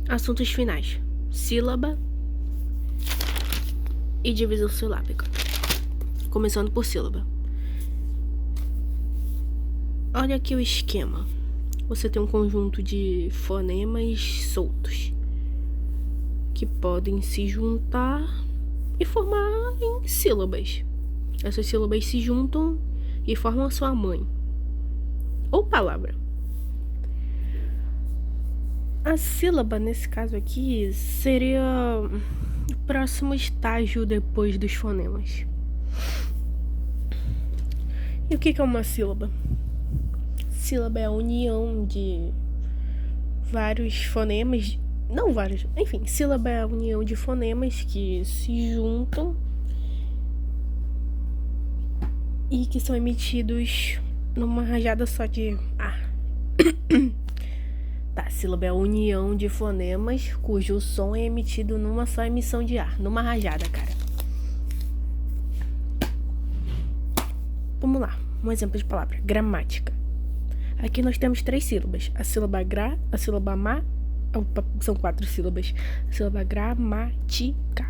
Assuntos finais: sílaba e divisão silábica. Começando por sílaba. Olha aqui o esquema. Você tem um conjunto de fonemas soltos que podem se juntar e formar em sílabas. Essas sílabas se juntam e formam a sua mãe ou palavra. A sílaba, nesse caso aqui, seria o próximo estágio depois dos fonemas. E o que é uma sílaba? Sílaba é a união de vários fonemas, não vários, enfim, sílaba é a união de fonemas que se juntam e que são emitidos numa rajada só de ar. Tá, sílaba é a união de fonemas cujo som é emitido numa só emissão de ar, numa rajada, cara. Vamos lá, um exemplo de palavra: gramática. Aqui nós temos 3 sílabas: a sílaba gra, a sílaba ma, são 4 sílabas, a sílaba gramática.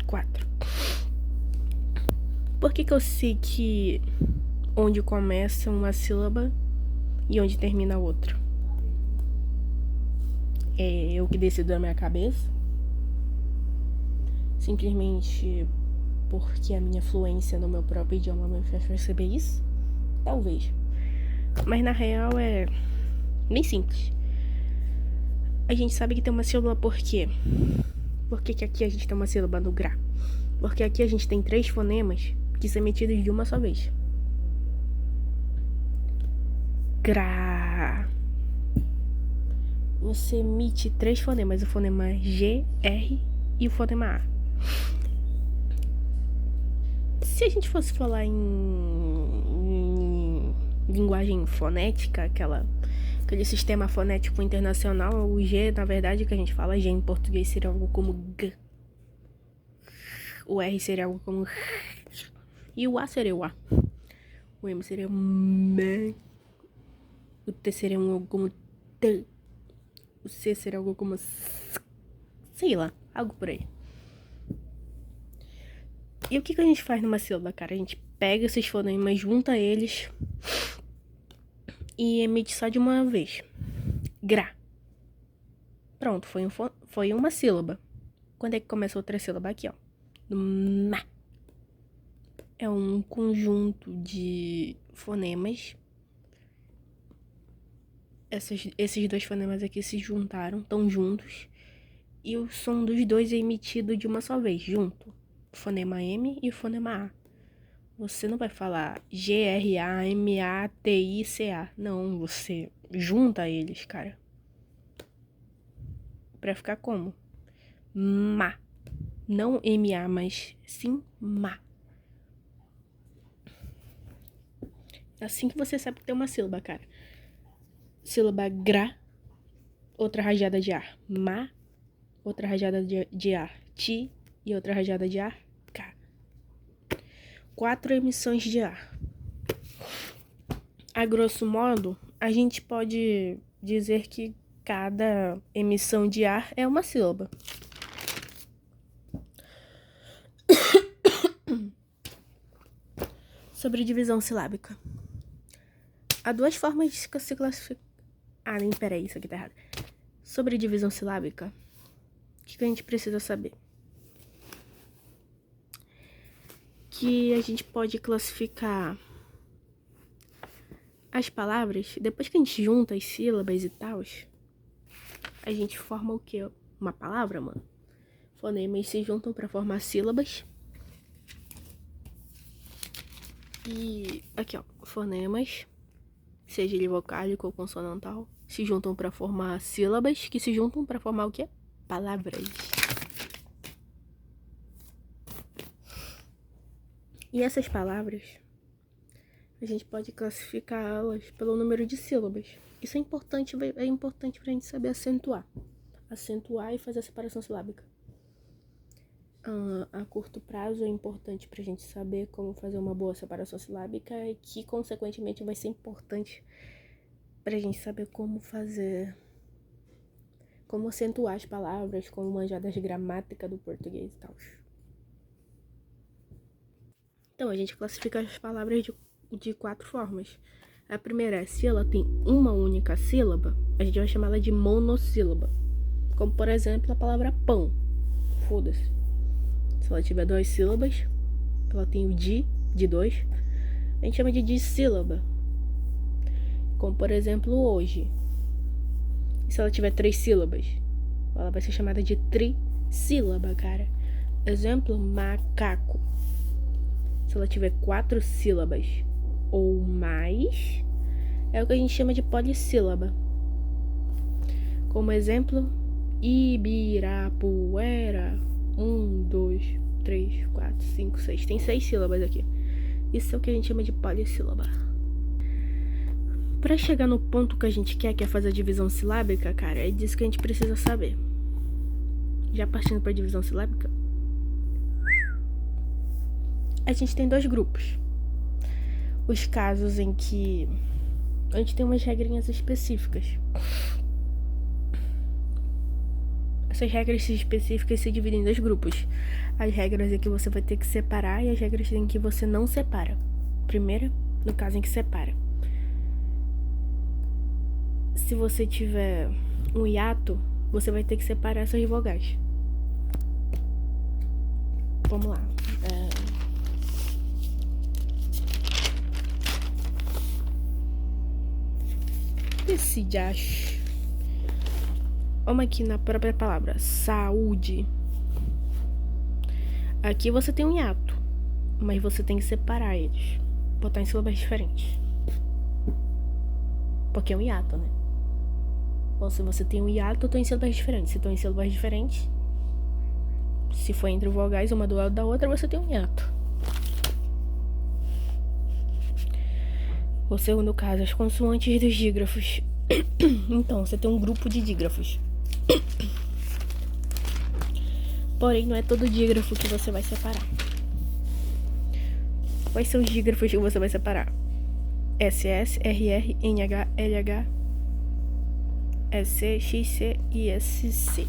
4. Por que eu sei que onde começa uma sílaba e onde termina a outra? É eu que decido na minha cabeça? Simplesmente porque a minha fluência no meu próprio idioma me faz perceber isso? Talvez. Mas na real é bem simples. A gente sabe que tem uma sílaba por quê? Por que aqui a gente tem uma sílaba no gra? Porque aqui a gente tem 3 fonemas que são emitidos de uma só vez. Gra. Você emite 3 fonemas: o fonema G, R e o fonema A. Se a gente fosse falar em linguagem fonética, aquele sistema fonético internacional, o G, na verdade, que a gente fala G em português, seria algo como G. O R seria algo como e o A seria o A. O M seria M. O T seria algo como T. O C seria algo como sei lá, algo por aí. E o que a gente faz numa sílaba, cara? A gente pega esses fonemas, junta eles e emite só de uma vez. Gra. Pronto, foi uma sílaba. Quando é que começa outra sílaba? Aqui, ó. Ma. É um conjunto de fonemas. Esses 2 fonemas aqui se juntaram, estão juntos. E o som dos 2 é emitido de uma só vez, junto. O fonema M e o fonema A. Você não vai falar G-R-A-M-A-T-I-C-A. Não, você junta eles, cara. Pra ficar como? Ma. Não M-A, mas sim ma. É assim que você sabe que tem uma sílaba, cara. Sílaba gra, outra rajada de ar. Ma, outra rajada de ar. Ti e outra rajada de ar. K. 4 emissões de ar. A grosso modo, a gente pode dizer que cada emissão de ar é uma sílaba. Sobre divisão silábica. Há 2 formas de se classificar. Nem, peraí, isso aqui tá errado. Sobre divisão silábica, o que a gente precisa saber? Que a gente pode classificar as palavras, depois que a gente junta as sílabas e tal, a gente forma o quê? Uma palavra, mano. Fonemas se juntam pra formar sílabas. E aqui, ó, fonemas, seja ele vocálico ou consonantal, se juntam pra formar sílabas, que se juntam pra formar o quê? Palavras. E essas palavras, a gente pode classificá-las pelo número de sílabas. Isso é importante pra gente saber acentuar e fazer a separação silábica. A curto prazo é importante pra gente saber como fazer uma boa separação silábica e que, consequentemente, vai ser importante pra gente saber como como acentuar as palavras, como manjar das gramáticas do português e tal. Então, a gente classifica as palavras de 4 formas. A primeira é, se ela tem uma única sílaba, a gente vai chamar ela de monossílaba. Como, por exemplo, a palavra pão. Foda-se. Se ela tiver 2 sílabas, ela tem o de 2, a gente chama de dissílaba. Como, por exemplo, hoje. Se ela tiver 3 sílabas, ela vai ser chamada de trissílaba, cara. Exemplo, macaco. Se ela tiver 4 sílabas ou mais, é o que a gente chama de polissílaba. Como exemplo, Ibirapuera. 1, 2, 3, 4, 5, 6. Tem 6 sílabas aqui. Isso é o que a gente chama de polissílaba. Para chegar no ponto que a gente quer, que é fazer a divisão silábica, cara, é disso que a gente precisa saber. Já partindo para a divisão silábica, a gente tem 2 grupos. Os casos em que a gente tem umas regrinhas específicas. Essas regras específicas se dividem em 2 grupos. As regras em que você vai ter que separar e as regras em que você não separa. Primeiro, no caso em que separa. Se você tiver um hiato, você vai ter que separar essas vogais. Vamos lá. Esse jacho. Vamos aqui na própria palavra, saúde. Aqui você tem um hiato, mas você tem que separar eles, botar em sílabas diferentes. Porque é um hiato, né? Ou se você tem um hiato, eu tô em sílabas diferentes. Se tô em sílabas diferentes, se for entre vogais, uma do lado da outra, você tem um hiato. O segundo caso, as consoantes dos dígrafos. Então, você tem um grupo de dígrafos. Porém, não é todo dígrafo que você vai separar. Quais são os dígrafos que você vai separar? SS, RR, NH, LH, SC, XC e SC.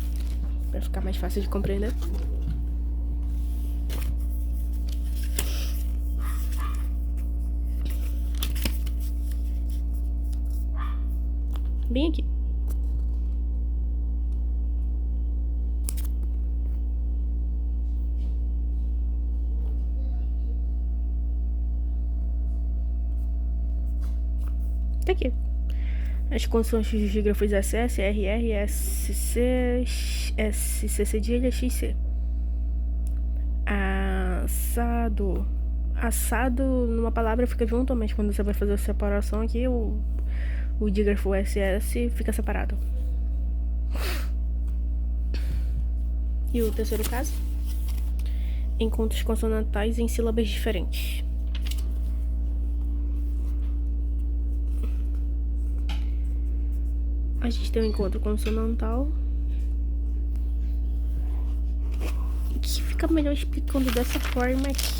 Para ficar mais fácil de compreender. Bem aqui. Tá aqui. As consoantes dos dígrafos SS, RR, SC, SC cedilha, XC. Assado. Assado numa palavra fica junto, mas quando você vai fazer a separação aqui, o dígrafo SS fica separado. E o terceiro caso? Encontros consonantais em sílabas diferentes. A gente tem um encontro consonantal que fica melhor explicando dessa forma aqui.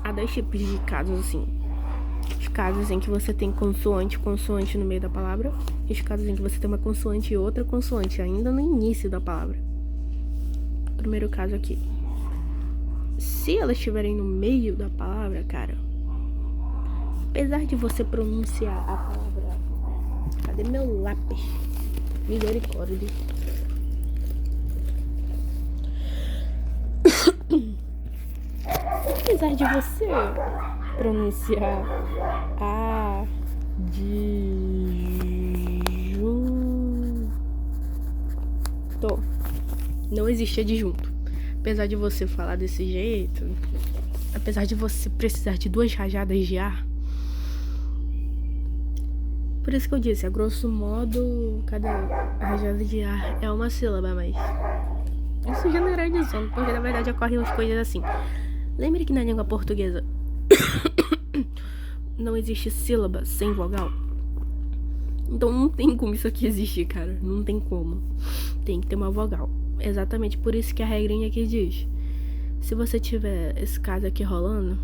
Há 2 tipos de casos assim. Os casos em que você tem consoante no meio da palavra. E os casos em que você tem uma consoante e outra consoante ainda no início da palavra. Primeiro caso aqui. Se elas estiverem no meio da palavra, cara, apesar de você pronunciar a palavra... Cadê meu lápis? Misericórdia. Apesar de você pronunciar a disjunto, não existe adjunto. Apesar de você falar desse jeito, apesar de você precisar de 2 rajadas de ar, por isso que eu disse, a grosso modo, cada rajada de ar é uma sílaba, mas isso generalizando, porque na verdade ocorrem as coisas assim. Lembre que na língua portuguesa não existe sílaba sem vogal. Então não tem como isso aqui existir, cara. Não tem como. Tem que ter uma vogal. Exatamente por isso que a regrinha aqui diz: se você tiver esse caso aqui rolando,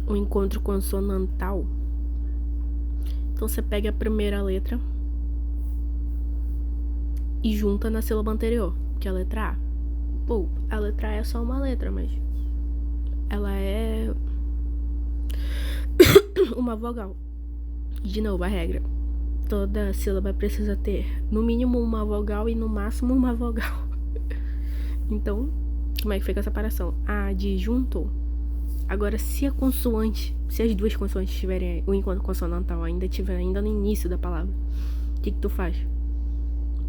um encontro consonantal, então você pega a primeira letra e junta na sílaba anterior, que é a letra A. Pô, a letra A é só uma letra, mas ela é uma vogal. De novo, a regra: toda sílaba precisa ter no mínimo uma vogal e no máximo uma vogal. Então, como é que fica a separação? A de junto. Agora, se a consoante, se as duas consoantes tiverem o encontro consonantal ainda no início da palavra, o que tu faz?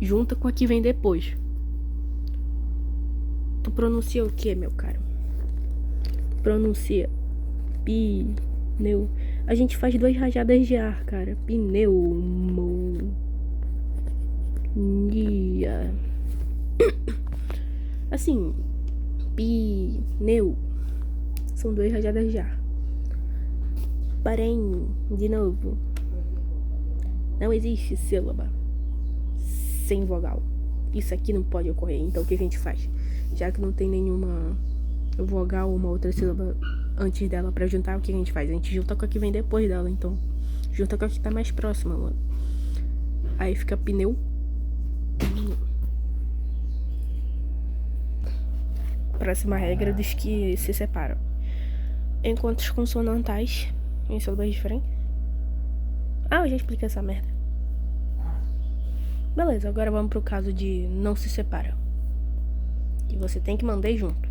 Junta com a que vem depois. Tu pronuncia o que, meu caro? Pronuncia pneu. A gente faz 2 rajadas de ar, cara. Pneumonia. Assim, pneu. São 2 rajadas de ar. Porém, de novo, não existe sílaba sem vogal. Isso aqui não pode ocorrer. Então o que a gente faz? Já que não tem nenhuma vogal ou uma outra sílaba antes dela pra juntar, o que a gente faz? A gente junta com a que vem depois dela. Então, junta com a que tá mais próxima, mano. Aí fica pneu. Próxima regra dos que se separam: encontros consonantais em sílabas diferentes. Eu já expliquei essa merda. Beleza, agora vamos pro caso de não se separa. E você tem que mandar junto.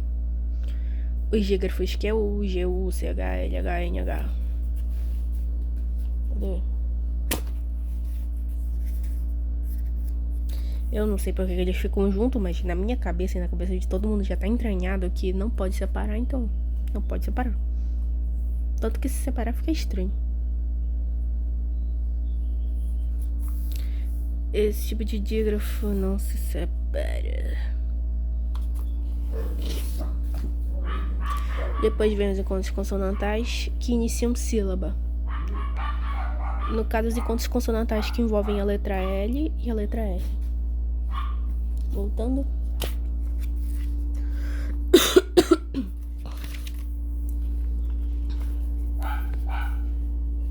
Os dígrafos que é o G, U, C, H, L, H, N, H. Cadê? Eu não sei porque eles ficam juntos, mas na minha cabeça e na cabeça de todo mundo já tá entranhado que não pode separar, então não pode separar. Tanto que se separar fica estranho. Esse tipo de dígrafo não se separa. Depois vem os encontros consonantais que iniciam sílaba. No caso, os encontros consonantais que envolvem a letra L e a letra R. Voltando.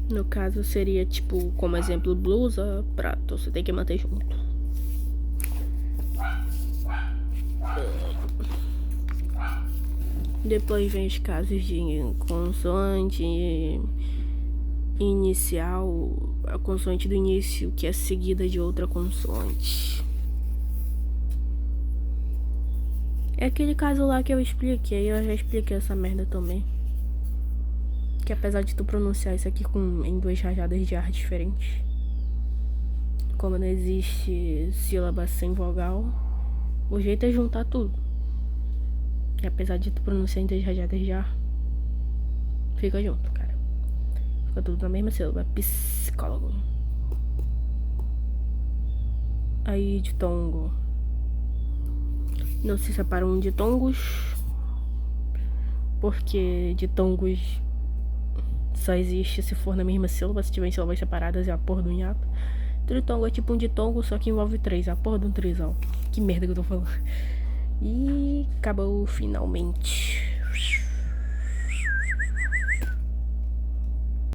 No caso, seria tipo, como exemplo, blusa, prato. Você tem que manter junto. Depois vem os casos de consoante inicial, a consoante do início que é seguida de outra consoante. É aquele caso lá que eu expliquei, eu já expliquei essa merda também. Que apesar de tu pronunciar isso aqui em 2 rajadas de ar diferentes, como não existe sílaba sem vogal, o jeito é juntar tudo. E apesar de tu pronunciar em 2 rajadas de ar, fica junto, cara. Fica tudo na mesma sílaba. Psicólogo. Aí, ditongo. Não se separam ditongos, porque ditongos só existe se for na mesma sílaba. Se tiver sílabas separadas é a porra do hiato. Tritongo é tipo um ditongo, só que envolve 3. A porra de um trisal. Que merda que eu tô falando. E acabou finalmente.